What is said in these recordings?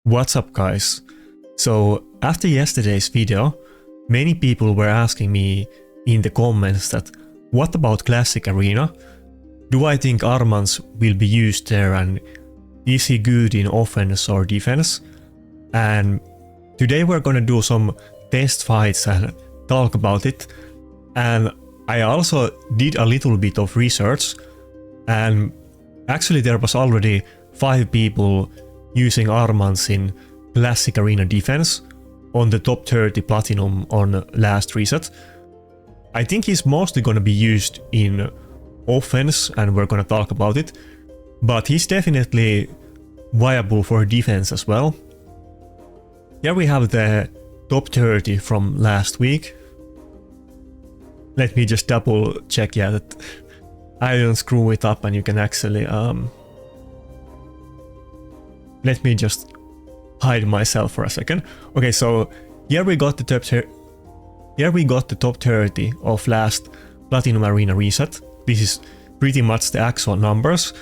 What's up guys? So after yesterday's video, many people were asking me in the comments that what about Classic Arena? Do I think Armanz will be used there and is he good in offense or defense? And today we're gonna do some test fights and talk about it. And I also did a little bit of research, and actually there was already 5 people using Armanz in Classic Arena defense on the top 30 platinum on last reset. I think he's mostly gonna be used in offense and we're gonna talk about it, but he's definitely viable for defense as well. Here we have the top 30 from last week. Let me just double check that I don't screw it up and you can actually let me just hide myself for a second. Okay, so here we got the top 30 of last Platinum Arena reset. This is pretty much the actual numbers.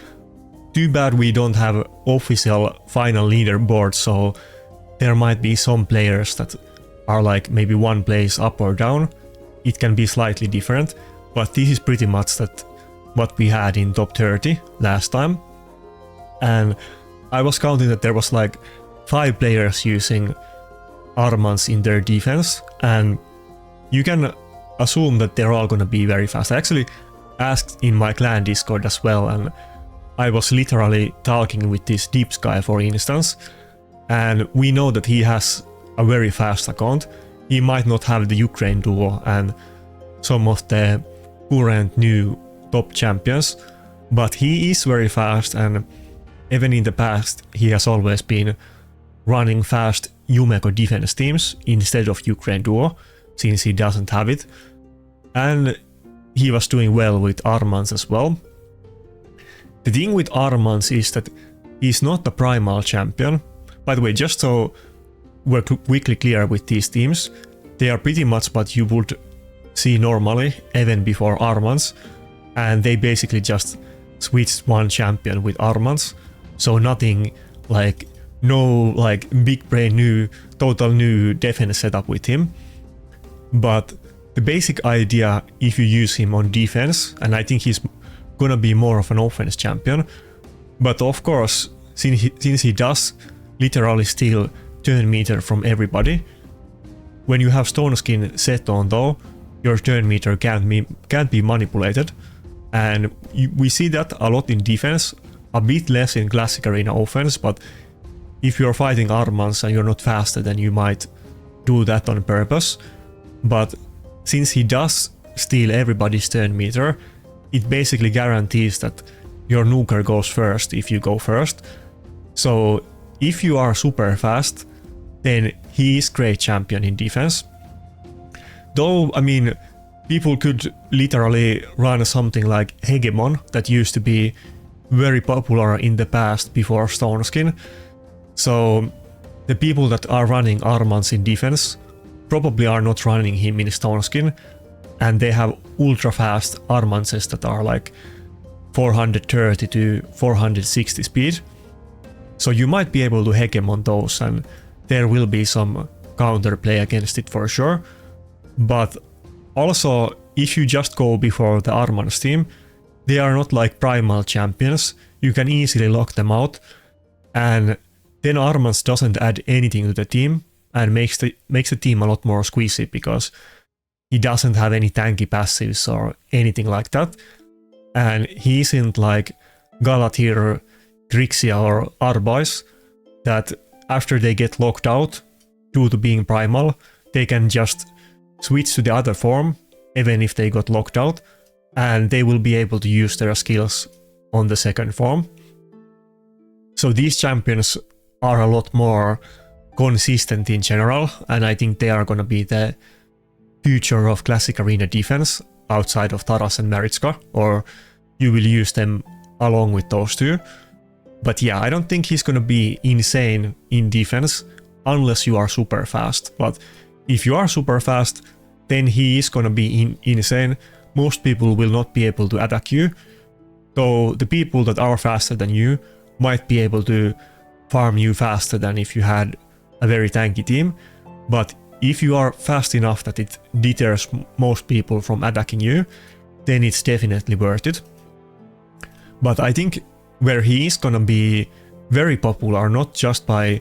Too bad we don't have official final leaderboard, so there might be some players that are like maybe one place up or down. It can be slightly different, but this is pretty much what we had in top 30 last time. And I was counting that there was like 5 players using Armanz in their defense, and you can assume that they're all gonna be very fast. I actually asked in my clan Discord as well, and I was literally talking with this Dips guy for instance, and we know that he has a very fast account. He might not have the Ukraine duo and some of the current new top champions, but he is very fast, and even in the past he has always been running fast Yumeko defense teams instead of Ukraine duo, since he doesn't have it. And he was doing well with Armanz as well. The thing with Armanz is that he's not the primal champion. By the way, just so we're quickly clear with these teams, they are pretty much what you would see normally even before Armanz, and they basically just switched one champion with Armanz. So nothing like, no like big brain new, total new defense setup with him. But the basic idea, if you use him on defense, and I think he's gonna be more of an offense champion, but of course, since he does literally steal turn meter from everybody, when you have Stone Skin set on though, your turn meter can't be manipulated, and we see that a lot in defense, a bit less in Classic Arena offense, but if you're fighting Armanz and you're not faster, then you might do that on purpose. But since he does steal everybody's turn meter, it basically guarantees that your nuker goes first if you go first. So if you are super fast, then he is great champion in defense. Though, I mean, people could literally run something like Hegemon that used to be very popular in the past before Stone Skin. So the people that are running Armanz in defense probably are not running him in Stone Skin, and they have ultra fast Armanzes that are like 430 to 460 speed. So you might be able to Hegemon those, and there will be some counterplay against it for sure. But also, if you just go before the Armanz team, they are not like primal champions. You can easily lock them out, and then Armanz doesn't add anything to the team and makes the team a lot more squeezy because he doesn't have any tanky passives or anything like that. And he isn't like Galatir, Grixia or Arbois that after they get locked out due to being primal, they can just switch to the other form even if they got locked out, and they will be able to use their skills on the second form. So these champions are a lot more consistent in general, and I think they are gonna be the future of Classic Arena defense outside of Taras and Maritska, or you will use them along with those two. But yeah, I don't think he's gonna be insane in defense unless you are super fast. But if you are super fast, then he is gonna be insane. Most people will not be able to attack you, though the people that are faster than you might be able to farm you faster than if you had a very tanky team, but if you are fast enough that it deters most people from attacking you, then it's definitely worth it. But I think where he is gonna be very popular, not just by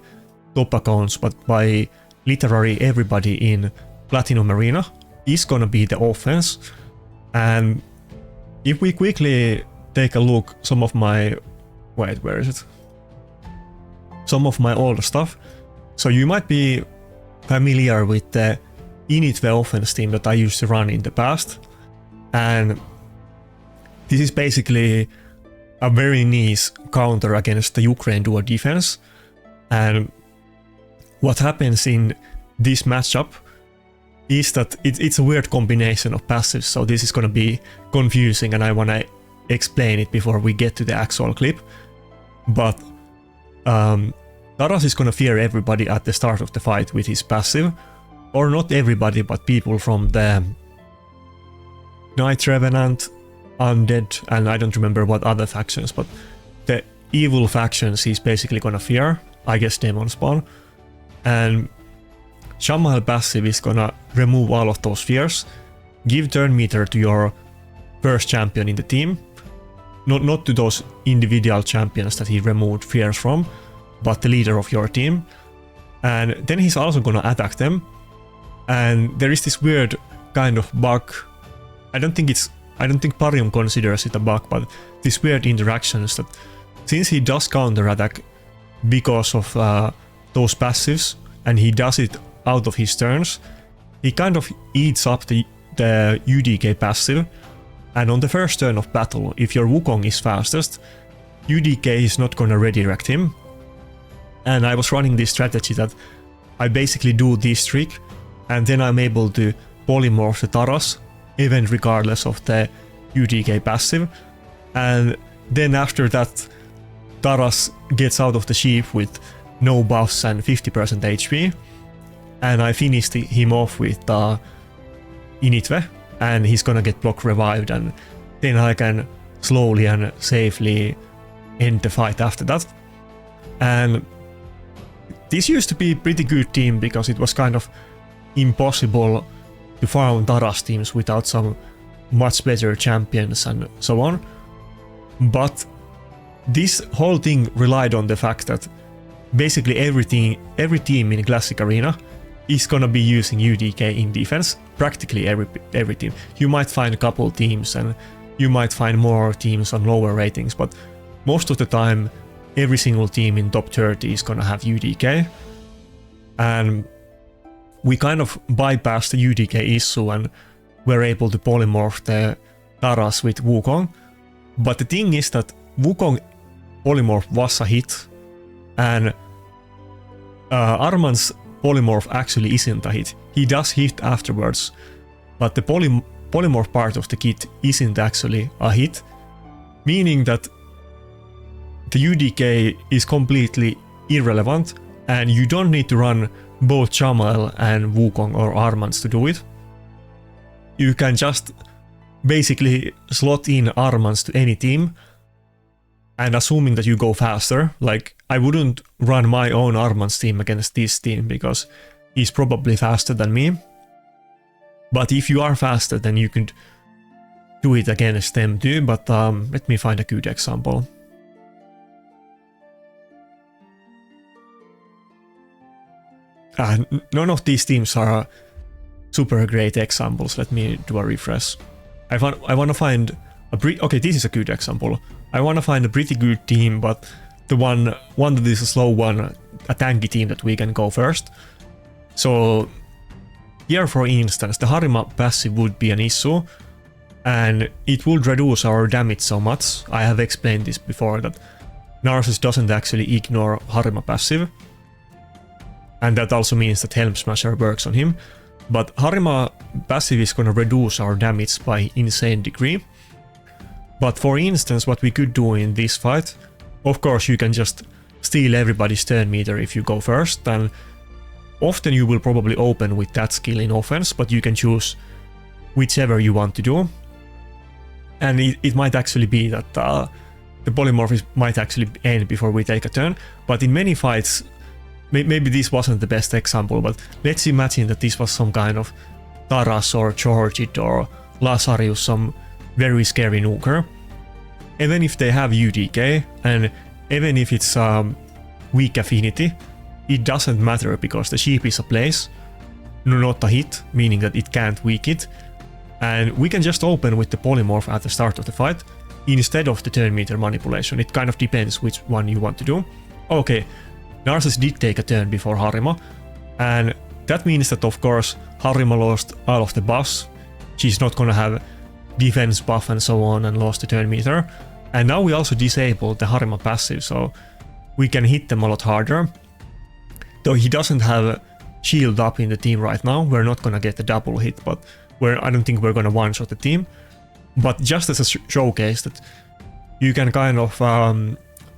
top accounts, but by literally everybody in Platinum Arena, is gonna be the offense. And if we quickly take a look, some of my older stuff, so you might be familiar with the Initve offense team that I used to run in the past, and this is basically a very nice counter against the Ukraine duo defense. And what happens in this matchup is that it's a weird combination of passives, so this is gonna be confusing and I wanna explain it before we get to the actual clip. But Taras is gonna fear everybody at the start of the fight with his passive, or not everybody, but people from the Night Revenant, Undead, and I don't remember what other factions, but the evil factions he's basically gonna fear, I guess Demon Spawn. And Shamael passive is gonna remove all of those fears, give turn meter to your first champion in the team, not to those individual champions that he removed fears from, but the leader of your team. And then he's also gonna attack them. And there is this weird kind of bug. I don't think Parium considers it a bug, but these weird interactions that since he does counter attack because of those passives, and he does it out of his turns, he kind of eats up the UDK passive. And on the first turn of battle, if your Wukong is fastest, UDK is not gonna redirect him. And I was running this strategy that I basically do this trick, and then I'm able to polymorph the Taras, even regardless of the UDK passive. And then after that, Taras gets out of the sheep with no buffs and 50% HP. And I finished him off with Initve, and he's gonna get block revived, and then I can slowly and safely end the fight after that. And this used to be a pretty good team because it was kind of impossible to farm Taras teams without some much better champions and so on. But this whole thing relied on the fact that basically every team in Classic Arena is gonna be using UDK in defense. Practically every team. You might find a couple teams and you might find more teams on lower ratings, but most of the time every single team in top 30 is gonna have UDK. And we kind of bypassed the UDK issue and were able to polymorph the Taras with Wukong. But the thing is that Wukong polymorph was a hit, and Arman's polymorph actually isn't a hit. He does hit afterwards, but the polymorph part of the kit isn't actually a hit, meaning that the UDK is completely irrelevant, and you don't need to run both Shamael and Wukong or Armanz to do it. You can just basically slot in Armanz to any team, and assuming that you go faster, like I wouldn't run my own Armanz team against this team because he's probably faster than me. But if you are faster, then you could do it against them too, but let me find a good example. None of these teams are super great examples. Let me do a refresh. I want to find a okay, this is a good example. I want to find a pretty good team, but the one that is a slow one, a tanky team that we can go first. So here, for instance, the Harima passive would be an issue, and it would reduce our damage so much. I have explained this before, that Narcissus doesn't actually ignore Harima passive, and that also means that Helm Smasher works on him. But Harima passive is gonna reduce our damage by insane degree. But for instance, what we could do in this fight, of course you can just steal everybody's turn meter if you go first, and often you will probably open with that skill in offense, but you can choose whichever you want to do. And it might actually be that the polymorph might actually end before we take a turn, but in many fights, maybe this wasn't the best example, but let's imagine that this was some kind of Taras or Georgid or Lazarius, some very scary nuker. Even if they have UDK, and even if it's weak affinity, it doesn't matter because the sheep is a place, not a hit, meaning that it can't weak it. And we can just open with the polymorph at the start of the fight instead of the turn meter manipulation. It kind of depends which one you want to do. Okay, Narcissus did take a turn before Harima, and that means that of course Harima lost all of the buffs. She's not gonna have defense buff and so on, and lost the turn meter. And now we also disabled the Harima passive, so we can hit them a lot harder. Though he doesn't have shield up in the team right now, we're not gonna get the double hit, but I don't think we're gonna one-shot the team. But just as a showcase that you can kind of...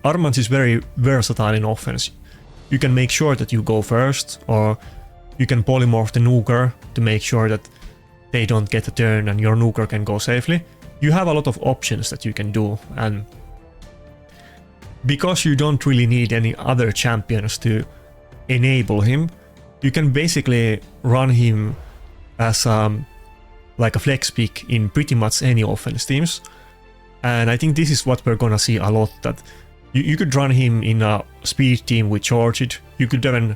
Armanz is very versatile in offense. You can make sure that you go first, or you can polymorph the nuker to make sure that they don't get a turn and your nuker can go safely. You have a lot of options that you can do, and because you don't really need any other champions to enable him, you can basically run him as like a flex pick in pretty much any offense teams. And I think this is what we're gonna see a lot, that you could run him in a speed team with Georgid, you could even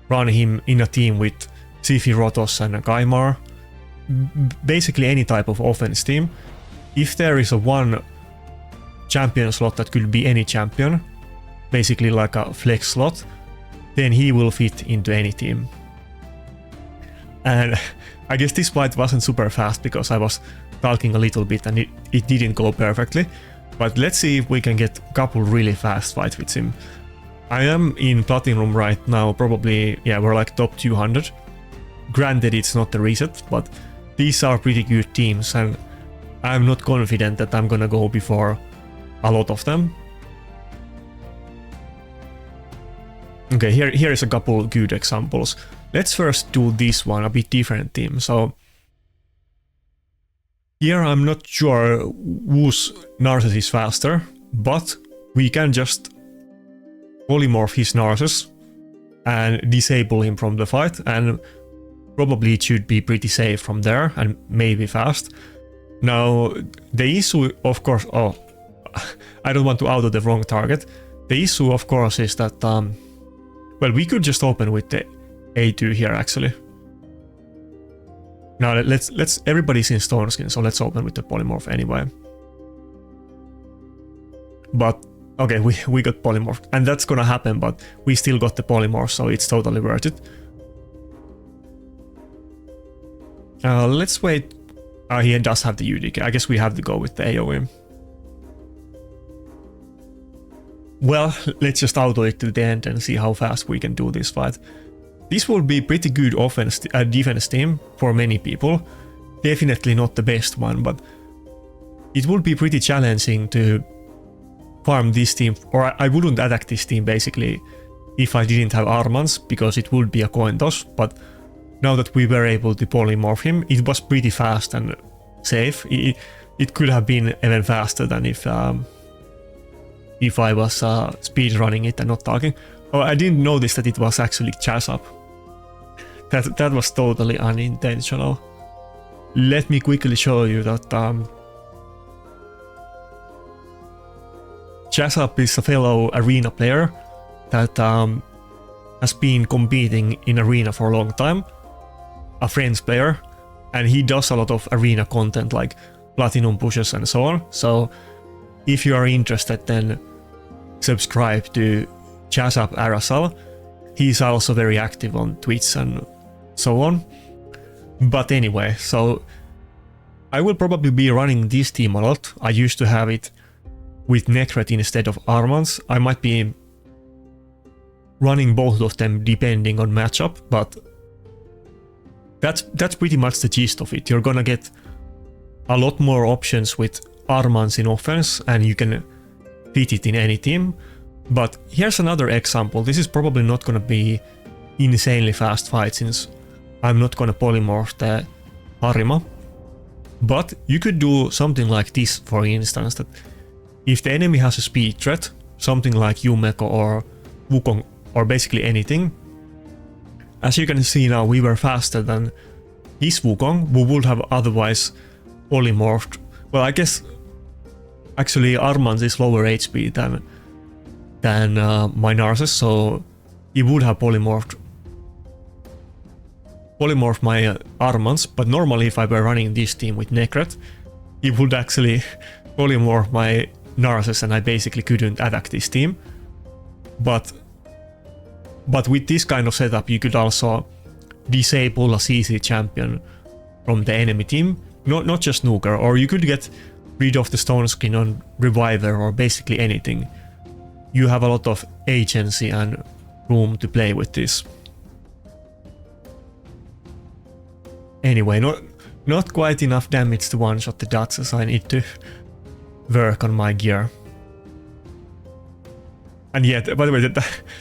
run him in a team with Sifi, Rotos and Gaimar. Basically any type of offense team. If there is a one champion slot that could be any champion, basically like a flex slot, then he will fit into any team. And I guess this fight wasn't super fast because I was talking a little bit and it didn't go perfectly. But let's see if we can get a couple really fast fights with him. I am in Platinum right now, probably, yeah, we're like top 200. Granted, it's not the reset, but these are pretty good teams, and I'm not confident that I'm gonna go before a lot of them. Okay, here is a couple good examples. Let's first do this one, a bit different team. So here I'm not sure whose Narcissus is faster, but we can just polymorph his Narcissus and disable him from the fight, and probably it should be pretty safe from there and maybe fast. Now the issue, of course, I don't want to auto the wrong target. The issue, of course, is that well, we could just open with the A2 here actually. Now let's everybody's in stone skin, so let's open with the polymorph anyway. But okay, we got polymorph, and that's gonna happen, but we still got the polymorph, so it's totally worth it. Let's wait. He does have the UDK. I guess we have to go with the AoE. Well, let's just auto it to the end and see how fast we can do this fight. This will be pretty good defense team for many people. Definitely not the best one, but it would be pretty challenging to farm this team, or I wouldn't attack this team basically if I didn't have Armanz, because it would be a coin toss. But now that we were able to polymorph him, it was pretty fast and safe. It could have been even faster than if I was speed running it and not talking. Oh, I didn't notice that it was actually Chasap. That was totally unintentional. Let me quickly show you that Chasap is a fellow arena player that has been competing in arena for a long time. A French player, and he does a lot of arena content like platinum pushes and so on. So if you are interested, then subscribe to Chasap Arasal. He's also very active on Twitch and so on. But anyway, so I will probably be running this team a lot. I used to have it with Necret instead of Armanz. I might be running both of them depending on matchup, but that's pretty much the gist of it. You're gonna get a lot more options with Armanz in offense, and you can fit it in any team. But here's another example. This is probably not gonna be insanely fast fight since I'm not gonna polymorph the Harima. But you could do something like this, for instance, that if the enemy has a speed threat, something like Yumeko or Wukong or basically anything, as you can see now, we were faster than his Wukong, who would have otherwise polymorphed. Well, I guess actually Armanz is lower HP than my Narcissus, so he would have polymorphed my Armanz, but normally if I were running this team with Necret, he would actually polymorph my Narcissus and I basically couldn't attack this team. But with this kind of setup you could also disable a CC champion from the enemy team, not just Nuker, or you could get rid of the stone skin on Reviver or basically anything. You have a lot of agency and room to play with this. Anyway, not quite enough damage to one-shot the Duchess. I need to work on my gear. And yet, by the way,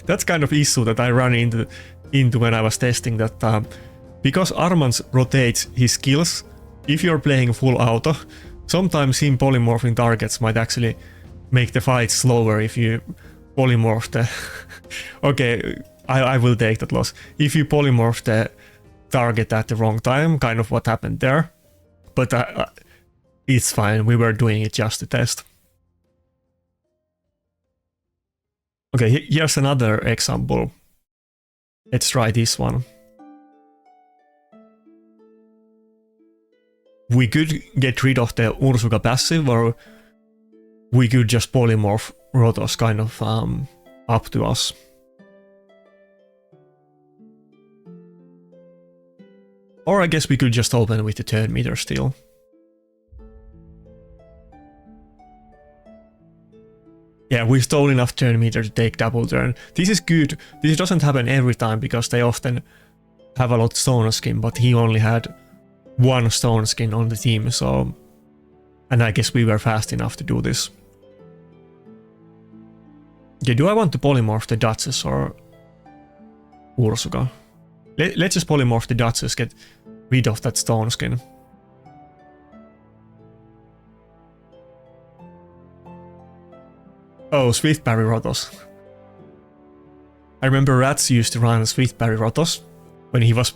that's kind of issue that I ran into when I was testing that because Armanz rotates his skills, if you're playing full auto, sometimes him polymorphing targets might actually make the fight slower if you polymorph the... Okay, I will take that loss. If you polymorph the target at the wrong time, kind of what happened there. But it's fine, we were doing it just to test. Okay, here's another example. Let's try this one. We could get rid of the Ursuka passive, or we could just polymorph Rotos, kind of up to us. Or I guess we could just open with the turn meter still. Yeah, we stole enough turn meter to take double turn. This is good. This doesn't happen every time because they often have a lot of stone skin, but he only had one stone skin on the team, so... And I guess we were fast enough to do this. Okay, do I want to polymorph the Duchess or Ursuka? Let's just polymorph the Duchess, get rid of that stone skin. Oh, Swift Parry Rotos. I remember Rats used to run Swift Parry Rotos when he was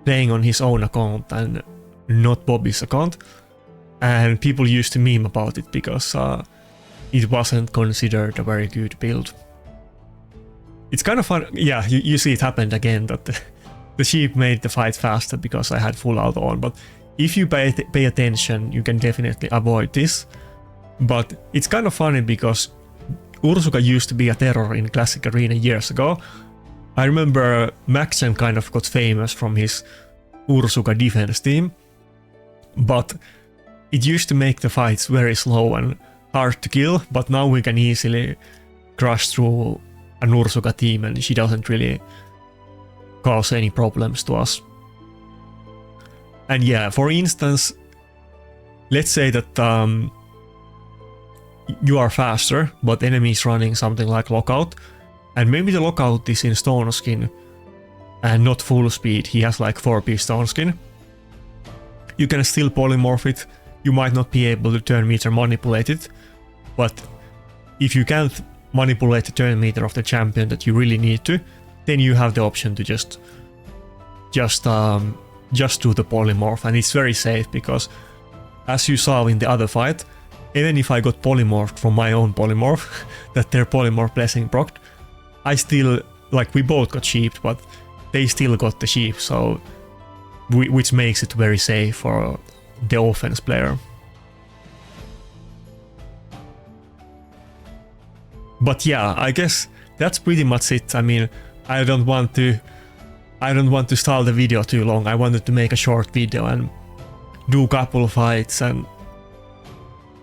playing on his own account and not Bobby's account. And people used to meme about it because it wasn't considered a very good build. It's kind of fun. Yeah, you see it happened again, that the sheep made the fight faster because I had full auto on. But if you pay attention, you can definitely avoid this. But it's kind of funny because Ursuka used to be a terror in Classic Arena years ago. I remember Maxen kind of got famous from his Ursuka defense team, but it used to make the fights very slow and hard to kill, but now we can easily crush through an Ursuka team and she doesn't really cause any problems to us. And yeah, for instance, let's say that you are faster, but enemy is running something like Lockout, and maybe the Lockout is in stone skin and not full speed, he has like 4-piece stone skin. You can still polymorph it, you might not be able to turn meter manipulate it, but if you can't manipulate the turn meter of the champion that you really need to, then you have the option to just do the polymorph, and it's very safe because, as you saw in the other fight, even if I got polymorphed from my own polymorph, that their polymorph blessing procced, I still, like, we both got sheeped, but they still got the sheep, so which makes it very safe for the offense player. But yeah, I guess that's pretty much it. I mean, I don't want to stall the video too long. I wanted to make a short video and do a couple of fights and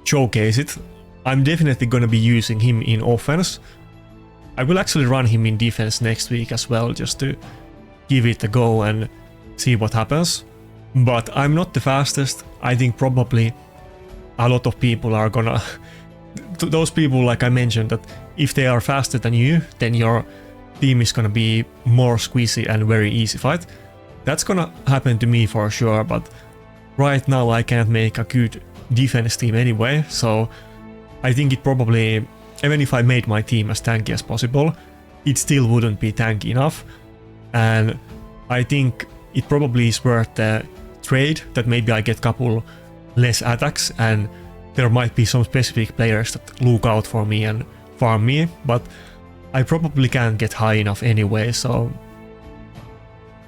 showcase it. I'm definitely gonna be using him in offense. I will actually run him in defense next week as well, just to give it a go and see what happens. But I'm not the fastest. I think probably a lot of people are gonna... those people, like I mentioned, that if they are faster than you, then your team is gonna be more squeezy and very easy fight. That's gonna happen to me for sure, but right now I can't make a good defense team anyway, so I think it probably, even if I made my team as tanky as possible, it still wouldn't be tanky enough. And I think it probably is worth the trade that maybe I get couple less attacks and there might be some specific players that look out for me and farm me, but I probably can't get high enough anyway, so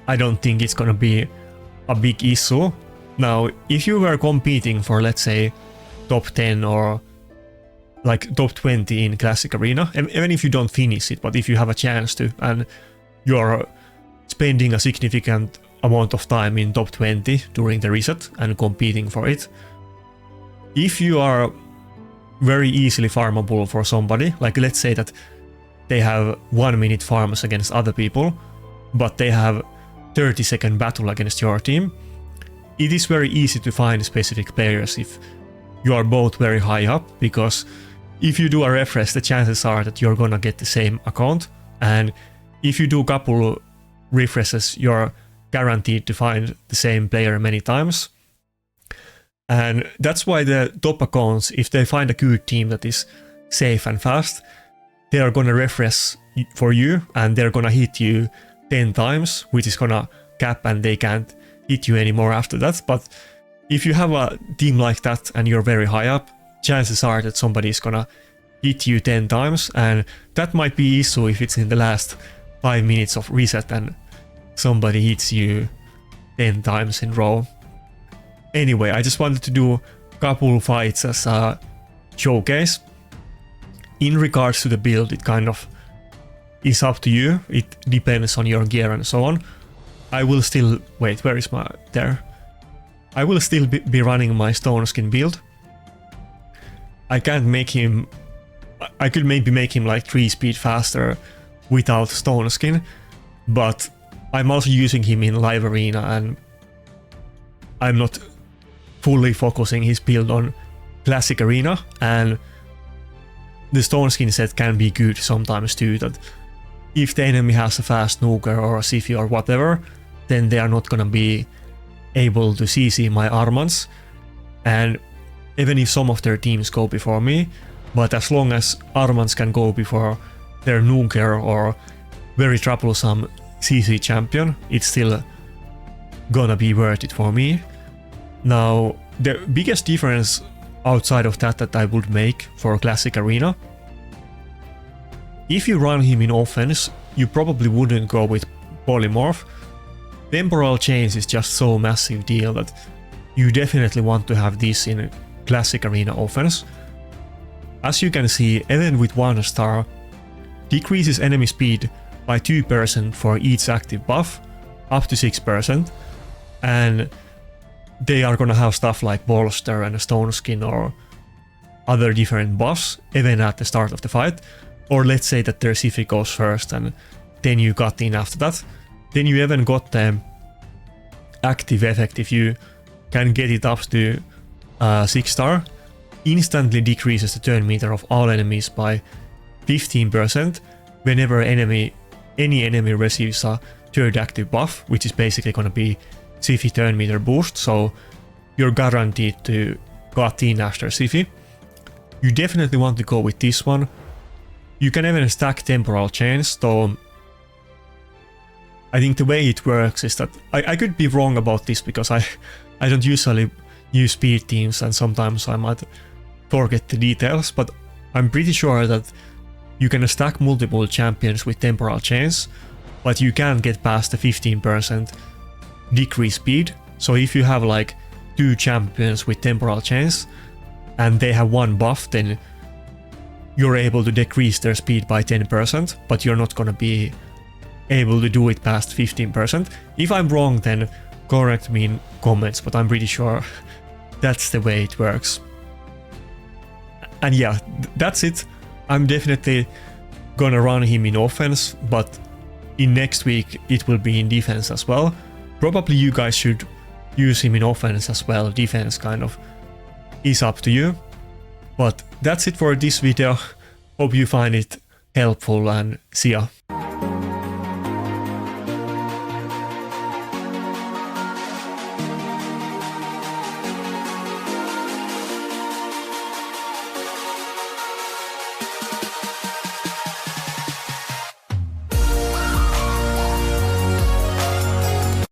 I don't think it's gonna be a big issue. Now, if you were competing for, let's say, top 10 or like top 20 in Classic Arena, even if you don't finish it, but if you have a chance to, and you're spending a significant amount of time in top 20 during the reset and competing for it, if you are very easily farmable for somebody, like let's say that they have 1 minute farms against other people, but they have 30-second battle against your team, it is very easy to find specific players if you are both very high up, because if you do a refresh, the chances are that you're gonna get the same account, and if you do a couple refreshes, you're guaranteed to find the same player many times. And that's why the top accounts, if they find a good team that is safe and fast, they are gonna refresh for you and they're gonna hit you 10 times, which is gonna cap and they can't hit you anymore after that. But if you have a team like that and you're very high up, chances are that somebody is gonna hit you 10 times, and that might be issue if it's in the last 5 minutes of reset and somebody hits you 10 times in a row. Anyway, I just wanted to do a couple fights as a showcase. In regards to the build, it kind of is up to you. It depends on your gear and so on. I will still... Wait, where is my... There. I will still be running my Stone Skin build. I can't make him... I could maybe make him like 3 speed faster without Stone Skin, but I'm also using him in live arena and I'm not fully focusing his build on Classic Arena, and the Stone Skin set can be good sometimes too, that if the enemy has a fast nuker or a Siphi or whatever, then they are not gonna be able to CC my Armanz, and even if some of their teams go before me, but as long as Armanz can go before their nuker or very troublesome CC champion, it's still gonna be worth it for me. Now, the biggest difference outside of that I would make for Classic Arena, if you run him in offense, you probably wouldn't go with Polymorph. Temporal change is just so massive deal that you definitely want to have this in Classic Arena offense. As you can see, even with 1 star, decreases enemy speed by 2% for each active buff, up to 6%, and they are gonna have stuff like Bolster and a Stone Skin or other different buffs even at the start of the fight. Or let's say that their Siphi goes first and then you got in after that. Then you even got the active effect, if you can get it up to 6 star, instantly decreases the turn meter of all enemies by 15% whenever any enemy receives a third active buff, which is basically gonna be Siphi turn meter boost, so you're guaranteed to got in after Siphi. You definitely want to go with this one. You can even stack Temporal chains, though I think the way it works is that I could be wrong about this because I don't usually use speed teams and sometimes I might forget the details, but I'm pretty sure that you can stack multiple champions with Temporal chains, but you can't get past the 15% decrease speed. So if you have like 2 champions with Temporal chains and they have 1 buff, then you're able to decrease their speed by 10%, but you're not gonna be able to do it past 15%. If I'm wrong, then correct me in comments, but I'm pretty sure that's the way it works. And yeah, that's it. I'm definitely gonna run him in offense, but in next week it will be in defense as well. Probably you guys should use him in offense as well. Defense kind of is up to you. But that's it for this video. Hope you find it helpful and see ya.